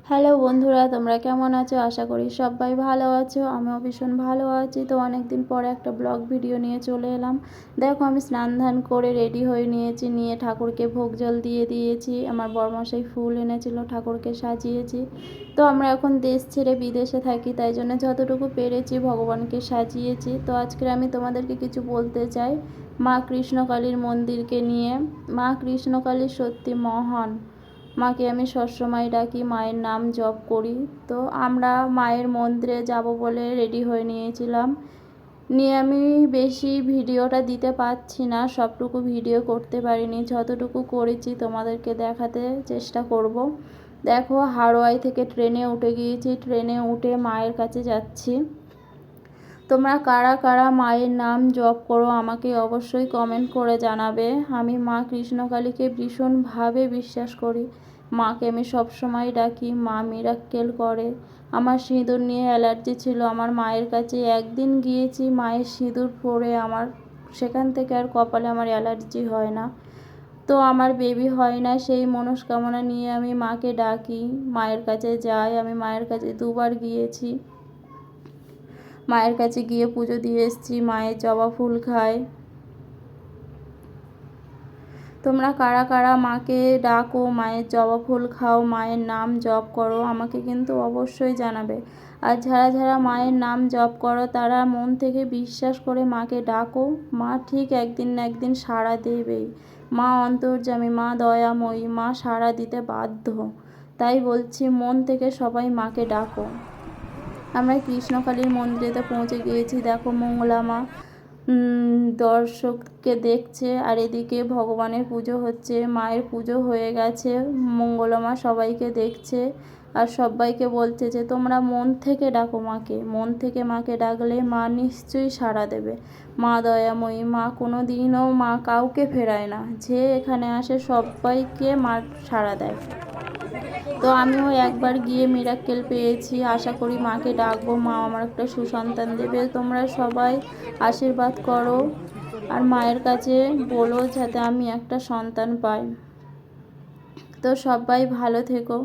Hello বন্ধুরা, তোমরা কেমন আছো? আশা করি সবাই ভালো আছো। আমিও ভীষণ ভালো আছি। তো অনেক দিন পরে একটা ব্লগ ভিডিও নিয়ে চলে এলাম। দেখো, আমি স্নান ধান করে রেডি হয়ে নিয়েছি, নিয়ে ঠাকুরকে ভোগ জল দিয়ে দিয়েছি। আমার বরমশাই ফুল এনেছিল, ঠাকুরকে সাজিয়েছি। তো আমরা এখন দেশ ছেড়ে বিদেশে থাকি, তাই জন্য যতটুকু পেরেছি ভগবানকে সাজিয়েছি। তো আজকে আমি তোমাদেরকে কিছু বলতে চাই মা কৃষ্ণকালীর মন্দিরকে নিয়ে। মা কৃষ্ণকালী সত্যি মহান। মাকে আমি সবসময় ডাকি, মায়ের নাম জপ করি। তো আমরা মায়ের মন্দিরে যাব বলে রেডি হয়ে নিয়েছিলাম। নিয়ে আমি বেশি ভিডিওটা দিতে পারছি না, সবটুকু ভিডিও করতে পারিনি। যতটুকু করেছি তোমাদেরকে দেখাতে চেষ্টা করব। দেখো, হাড়োয়াই থেকে ট্রেনে উঠে গিয়েছি, ট্রেনে উঠে মায়ের কাছে যাচ্ছি। তোমরা কারা কারা মায়ের নাম জপ করো আমাকে অবশ্যই কমেন্ট করে জানাবে। আমি মা কৃষ্ণকালীকে ভীষণভাবে বিশ্বাস করি। মাকে আমি সবসময় ডাকি, মা মিরাক্কেল করে। আমার সিঁদুর নিয়ে অ্যালার্জি ছিল, আমার মায়ের কাছে একদিন গিয়েছি, মায়ের সিঁদুর পরে আমার সেখান থেকে আর কপালে আমার অ্যালার্জি হয় না। তো আমার বেবি হয় না, সেই মনস্কামনা নিয়ে আমি মাকে ডাকি, মায়ের কাছে যাই। আমি মায়ের কাছে দুবার গিয়েছি, মায়ের কাছে গিয়ে পুজো দিয়ে এসেছি, মায়ের জবা ফুল খাই। তোমরা কারা কারা মাকে ডাকো, মায়ের জবা ফুল খাও, মায়ের নাম জপ করো আমাকে কিন্তু অবশ্যই জানাবে। আর যারা যারা মায়ের নাম জপ করো তারা মন থেকে বিশ্বাস করে মাকে ডাকো, মা ঠিক একদিন না একদিন সাড়া দেবেই। মা অন্তর্যামী, মা দয়াময়ী, মা সাড়া দিতে বাধ্য। তাই বলছি, মন থেকে সবাই মাকে ডাকো। আমরা কৃষ্ণকালীর মন্দিরেতে পৌঁছে গিয়েছি। দেখো, মঙ্গলা মা দর্শককে দেখছে, আর এদিকে ভগবানের পুজো হচ্ছে, মায়ের পুজো হয়ে গেছে। মঙ্গলা মা সবাইকে দেখছে আর সবাইকে বলছে যে তোমরা মন থেকে ডাকো মাকে, মন থেকে মাকে ডাকলে মা নিশ্চয়ই সাড়া দেবে। মা দয়াময়ী, মা কোনো দিনও মা কাউকে ফেরায় না, যে এখানে আসে সবাইকে মা সাড়া দেয়। তো আমিও একবার গিয়ে মিরাক্কেল পেয়েছি, আশা করি মাকে ডাকবো, মা আমার একটা সুসন্তান দেবে। তোমরা সবাই আশীর্বাদ করো আর মায়ের কাছে বলো যাতে আমি একটা সন্তান পাই। তো সবাই ভালো থেকো।